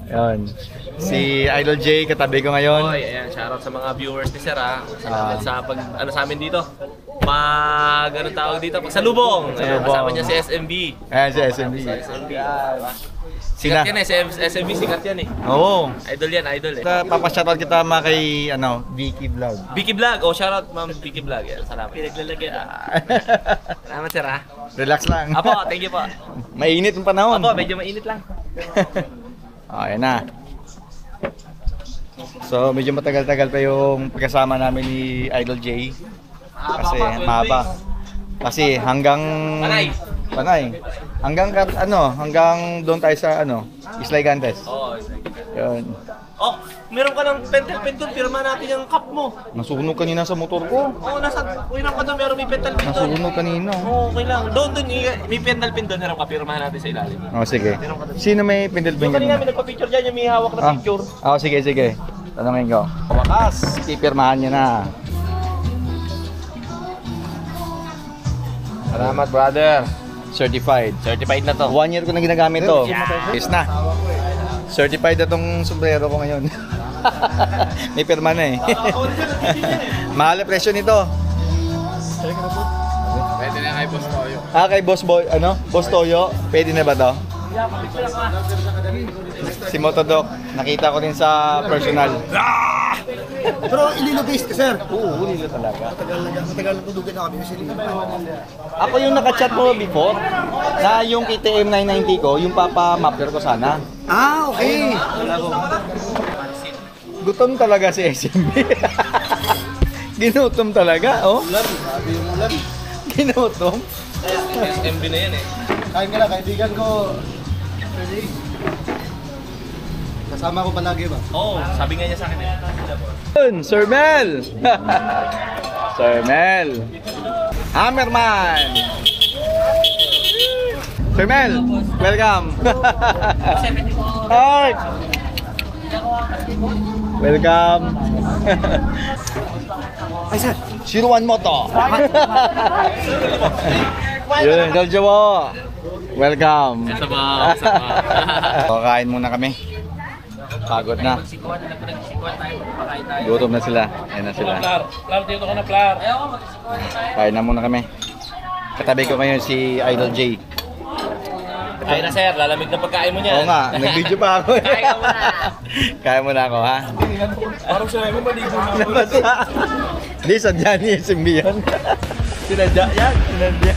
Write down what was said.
Yun. Si Idol J, katabi ko ngayon. Oy, ayan, shoutout sa mga viewers ni Sir ha. Salamat sa pag ano sa amin dito. Mag anong tawag dito? Pagsalubong. Ayan, kasama niya si SMB. Ayan si SMB. SMB. Sikat yan eh, SMB sikat yan eh. Oo. Idol yan, idol eh. Papashoutout kita mga kay Vicky Vlog. Vicky Vlog, oh shoutout Ma'am Vicky Vlog. Yan, salamat. Pinaglalagyan. Salamat Sir ha. Relax lang. Apo, thank you po. Mainit yung panahon. Apo, medyo mainit lang. Ayan na. So medyo matagal-tagal pa yung pagkasama namin ni Idol J. Kasi mahaba. Kasi hanggang Panay. Hanggang hanggang doon tayo sa Islaygantes. Oo. Yun. Oh, meron ka ng pentel doon, pirma natin yung cup mo. Nasunog kanina sa motor ko. Oo, hirap ka doon, meron may pentel pin doon. Nasunog kanina. Oo, okay lang. Doon, may pentel pin doon, hirap ka, pirmahan natin sa ilalim. Oh, sige. Sino may pendel Yung kanina may nagpa-picture dyan, yung may hawak na picture. Sige. Tanungin ko. Wakas, pipirmahan niya na. Salamat, brother. Certified. Certified na to. 1 year ko na ginagamit to. Yes na. Certified na tong sombrero ko ngayon. May pirma na eh. Mahal ang presyo nito. Pwede na kay Boss Toyo. Kay Boss Boy, Boss Toyo, pwede na ba to? Si Motodoc, nakita ko din sa personal. Pero Iloilo-based ka, sir? Oo, Iloilo talaga. Matagal na tudugan na kami sa Iloilo. Ako yung nakachat mo before, na yung KTM 990 ko, yung papa-mapper ko sana. Ah, okay. Gutom talaga si SMB. Ginutom talaga, oh. Sabi yung ulan. Ginutom. SMB na yan eh. Kain ka na, kaibigan ko. Kasama ko palagi ba? Oo, sabi nga niya sa akin eh. Yun, Sir Mel! Sir Mel! Hammerman! Sir Mel, welcome! Art! Welcome! Ay, sir. 01 Moto! Yun, Jojo! Welcome! Sama. Kain muna kami. Pagod na. Gutom na sila. Ayan na sila. Plar, dito ka na, Plar. Kain na muna kami. Katabi ko ngayon si Idol J. Kain na sir, lalamig na pagkain mo niyan. Oo nga, nag-video pa ako. Kain ka muna. Kain muna ako, ha? Parang siya mo maligo na ako. Hindi, sadya ni SMB yan. Sinadya yan, sinadya.